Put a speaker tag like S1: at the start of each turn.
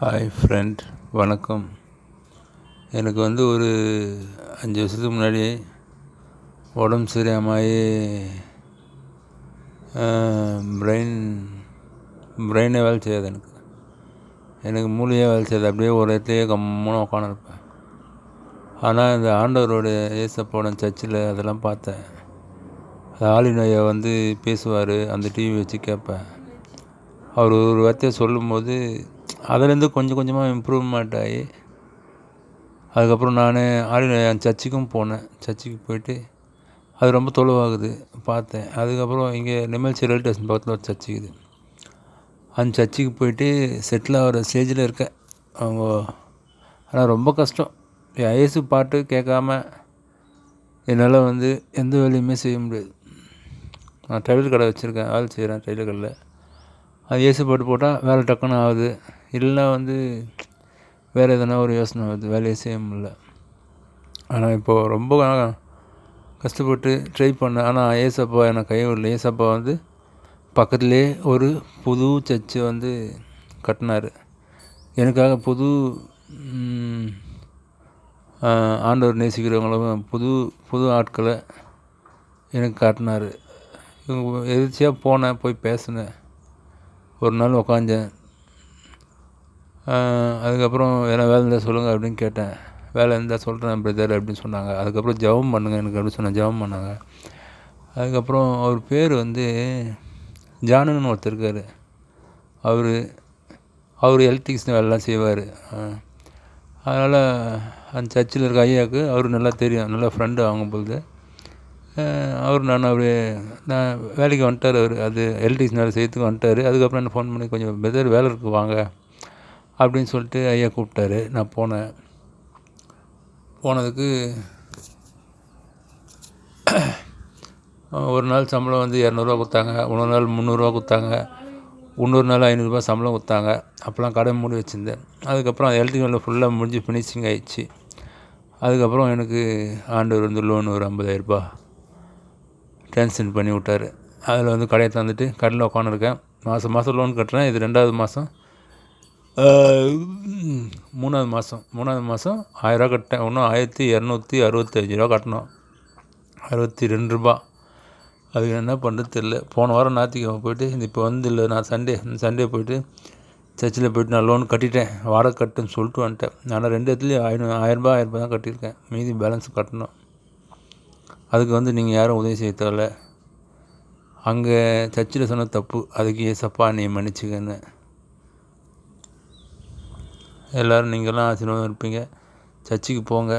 S1: Hi friend, வணக்கம். எனக்கு ஒரு 5 வருஷத்துக்கு முன்னாடி உடம்பு சரியாமாயி பிரெயினே வேலை செய்யாது. எனக்கு மூளையே வேலை செய்யாது. அப்படியே ஒரு இடத்துலையே கம்முன்னு உட்காந்துருப்பேன். ஆனால் இந்த ஆண்டவரோட ஏசப்போட சர்ச்சில் அதெல்லாம் பார்த்தேன். ஆளிநோயை பேசுவார், அந்த டிவி வச்சு கேட்பேன். அவர் ஒரு வார்த்தையை சொல்லும்போது அதுலேருந்து கொஞ்சம் கொஞ்சமாக இம்ப்ரூவ்மெண்ட் ஆகி அதுக்கப்புறம் நான் என் சர்ச்சுக்கும் போனேன். சர்ச்சுக்கு போயிட்டு அது ரொம்ப தொலைவாகுது பார்த்தேன். அதுக்கப்புறம் இங்கே நெம்மேல்சி ரயில்வே ஸ்டேஷன் பக்கத்தில் ஒரு சர்ச்சு இருக்குது. அந்த சர்ச்சுக்கு போயிட்டு செட்டில் ஆகிற ஸ்டேஜில் இருக்கேன். அவங்க ஆனால் ரொம்ப கஷ்டம். இயேசு பாட்டு கேட்காம என்னால் எந்த வேலையுமே செய்ய முடியாது. நான் டெய்லர் கடை வச்சுருக்கேன், வேலை செய்கிறேன் டெய்லர் கடையில். அது இயேசு பாட்டு போட்டால் வேலை டக்குன்னு ஆகுது. இல்லைன்னா வேறு எதனா ஒரு யோசனை வருது, வேலையை செய்ய முடியல. ஆனால் இப்போது ரொம்ப கஷ்டப்பட்டு ட்ரை பண்ணேன். ஆனால் ஏசப்பா எனக்கு கைவிடல. ஏசப்பா பக்கத்துலேயே ஒரு புது சர்ச்சு கட்டினார். எனக்காக ஆண்டவர் நேசிக்கிறவங்களும் புது ஆட்களை எனக்கு காட்டினார். எதிர்ச்சியாக போனேன், போய் பேசினேன். ஒரு நாள் உக்காந்தேன். அதுக்கப்புறம் வேலை இருந்தால் சொல்லுங்கள் அப்படின்னு கேட்டேன். வேலை இருந்தால் சொல்கிறேன் பிரதர் அப்படின்னு சொன்னாங்க. அதுக்கப்புறம் ஜெபம் பண்ணுங்கள் எனக்கு அப்படின்னு சொன்னேன். ஜெபம் பண்ணாங்க. அதுக்கப்புறம் அவர் பேர் ஜானுன்னு ஒருத்தர் இருக்கார். அவர் எலக்ட்ரிக்ஸ் வேலைலாம் செய்வார். அதனால் அந்த சர்ச்சில் இருக்க ஐயாவுக்கு அவர் நல்லா தெரியும், நல்லா ஃப்ரெண்டு அவங்க பொழுது. நான் வேலைக்கு வந்துட்டார். அது எலக்ட்ரிக்ஸ் வேலை செய்யறதுக்கு வந்துட்டார். அதுக்கப்புறம் என்ன ஃபோன் பண்ணி கொஞ்சம் பிரதர் வேலை இருக்கு வாங்க அப்படின்னு சொல்லிட்டு ஐயா கூப்பிட்டாரு. நான் போனதுக்கு ஒரு நாள் சம்பளம் 200 கொடுத்தாங்க. இன்னொரு நாள் 300 கொடுத்தாங்க. இன்னொரு நாள் 500 சம்பளம் கொடுத்தாங்க. அப்போலாம் கடை மூடி வச்சுருந்தேன். அதுக்கப்புறம் எலக்ட்ரிக் வேலை ஃபுல்லாக முடிஞ்சு ஃபினிஷிங் ஆகிடுச்சு. அதுக்கப்புறம் எனக்கு ஆண்டவர் லோன் ஒரு 50,000 ட்ரான்ஸ்ஃபர் பண்ணி விட்டார். அதில் கடையை தந்துட்டு கடையில் உட்காந்துருக்கேன். மாதம் லோன் கட்டுறேன். இது 2வது மாதம். 3வது மாதம் 1000 கட்டேன். இன்னும் 1265 கட்டணும். 62 அதுக்கு என்ன பண்ணுறது தெரியல. போன வாரம் ஞாயிற்றுக்கிழமை போய்ட்டு இப்போ இல்லை, நான் சண்டே போய்ட்டு சர்ச்சில் போய்ட்டு நான் லோன் கட்டிட்டேன். வாடகை கட்டுன்னு சொல்லிட்டு வந்துட்டேன். ஆனால் 2 இடத்துலையும் 1000 தான் கட்டியிருக்கேன். மீதி பேலன்ஸ் கட்டணும். அதுக்கு நீங்கள் யாரும் உதவி செய்ய தேவையில்ல. அங்கே சர்ச்சில் சொன்ன தப்பு, அதுக்கு ஏசப்பா நீ மன்னிச்சுக்கன்னு. எல்லோரும் நீங்கள்லாம் ஆசீர்வாதம் இருப்பீங்க. சர்ச்சுக்கு போங்க.